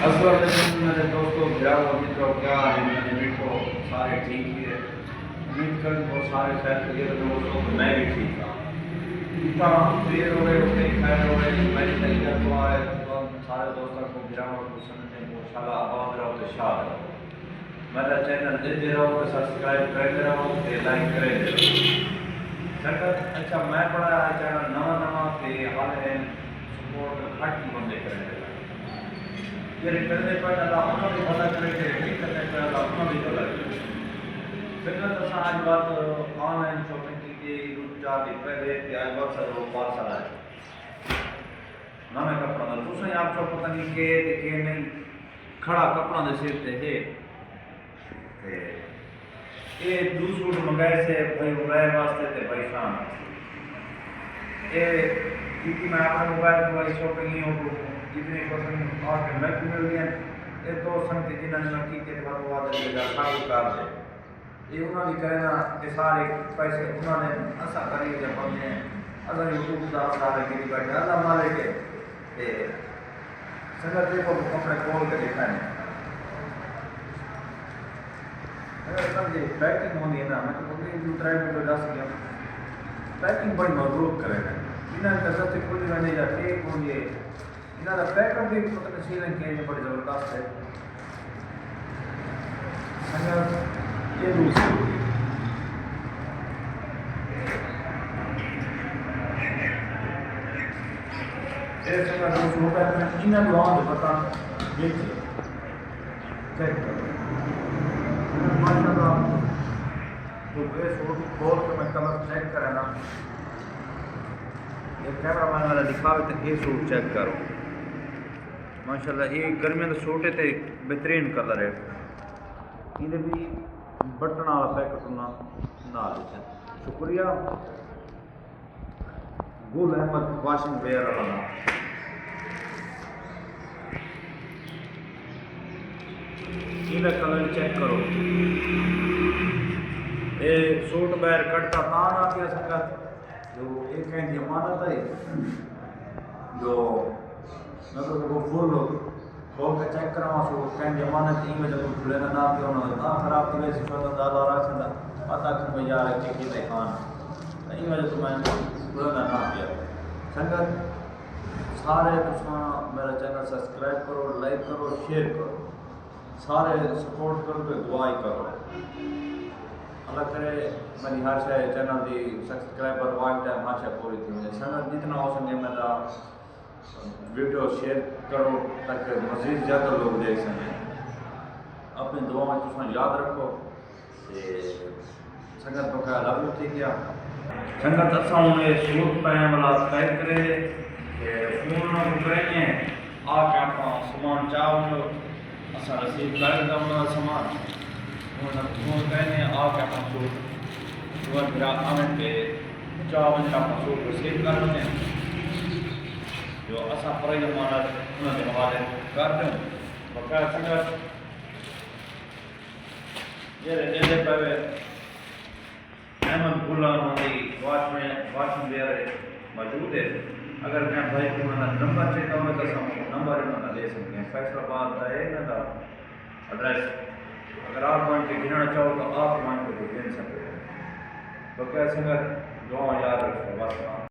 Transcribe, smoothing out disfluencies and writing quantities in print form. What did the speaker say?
السلام علیکم میرے دوستوں گراؤ متروں، کیا ہے میرے بیٹھو سارے ٹھیک ہی ہے؟ امید کریں بہت سارے خیر خیریت دوستوں، میں بھی ٹھیک ہوں۔ اتنا دیر ہو گئے اتنے خیر ہو گئے، میری طریقہ تو ہے تو سارے دوستوں کو گراؤ کو سمجھنے کو انشاءاللہ آباد رہو تو شاد رہو۔ میرا چینل دیتے رہو، سبسکرائب کرتے رہو، لائک کرتے رہو۔ سنگت اچھا میں بڑا چینل نواں تے حال ہے سپورٹ گھٹ ہی بندے کریں گے یہ کرنے پر اللہ انہوں بھی بھلا کرے گے، نہیں کرنے پر اللہ انہوں بھی بھلا کرے گے۔ سنگت اساں آج بات آن لائن شاپنگ کی گئی روز چار دن پہلے کہ آج بات سر وہ پارسل آئے نہ کپڑا دا تسیں آپ کو پتہ نہیں کہ نہیں کھڑا کپڑا دے سر تے ہے تے یہ دو سوٹ منگائے سے بھائی موبائل واسطے تے بھائی شان یہ کیونکہ میں اپنے موبائل کو والی شاپنگ نہیں ہو جتنے پسند آ کے میں مل گیا یہ تو سنگتے جنہوں نے کی کے بعد وہ دے گا سارے کار دے یہ انہوں نے کہنا کہ سارے پیسے انہوں نے ایسا کری جب بندے ہیں اگر یوٹیوب کا سارے گری بیٹھے اللہ مالک ہے سنگت دیکھو اپنے کھول کے دکھائیں پیکنگ ہوتی ہے نا میں تو دوسرا بھی دس گیا پیکنگ بڑی مضبوط کرے گا انہوں نے سب سے کھلی بنے یا ٹیپ ہوئی ہے انہوں نے پیکر بھی پتہ نہیں کہ بڑی زبردست ہے یہ دوسری ایسے کا دوسرا ہوتا ہے انہوں نے آن پتا دیکھیے چیک کرو ماشاء اللہ تو یہ سوٹ کھول کے میں کلر چیک کرے نا یہ کیمرہ مین والا دکھاوے تو یہ سوٹ چیک کرو ماشاء اللہ یہ گرمیاں کے سوٹ ہے بہترین کلر ہے یہ بھی بٹن والا پیکٹ نہ دیتے شکریہ گل احمد واشنگ ویئر والا یہ کلر چیک کرو یہ سوٹ باہر کٹتا تاں نہ پیا سکت جو ایک ہے امانت ہے جو مطلب وہ فل کھول کے چیک کرا سو کہیں امانت ای وجہ کو کھلے نہ پیا ہونا تھا خراب تھی ویسے شوتا زیادہ رکھ سکتا پتہ کہ میں یار چیک کی خان ای وجہ تو میں کھلے نہ پیا سنگت سارے تساں میرا چینل سبسکرائب کرو لائک کرو شیئر کرو سارے سپورٹ کرو تو دعائی کرو اللہ کرے میری ہر شے چینل دی سبسکرائبر واچ ٹائم ہر شے پوری تھی مجھے چینل جتنا ہو سکے میرا ویڈیو شیئر کرو تاکہ مزید زیادہ لوگ دیکھ سکیں اپنی دعاؤں میں تساں یاد رکھو سنگت بقا لو تھی کیا سنگت اساں نے سوٹ پہن والا پیک کرے فون نہ کریں آ کے اپنا سامان چاہو اساں رسید کر دوں سامان فون کہنے آ کے اپنا سوٹ وہ میرا آمن پہ 4 بجے اپنا سوٹ رسید کر دیں جو اساں پرائی امانت انہوں کے حوالے کر دوں بقا سنگت یہ رہتے پہ احمد گلہ ہماری واچ ویئر موجود ہے اگر میں بھائی کو نمبر چاہتا ہوں تو نمبر انہوں نے لے سکتے ہیں فیصل آباد ہے نا کا ایڈریس اگر آپ وہاں کے گننا چاہو تو آپ وہاں کو گن سکتے ہیں تو کیا سنگت دعا یاد رکھو بس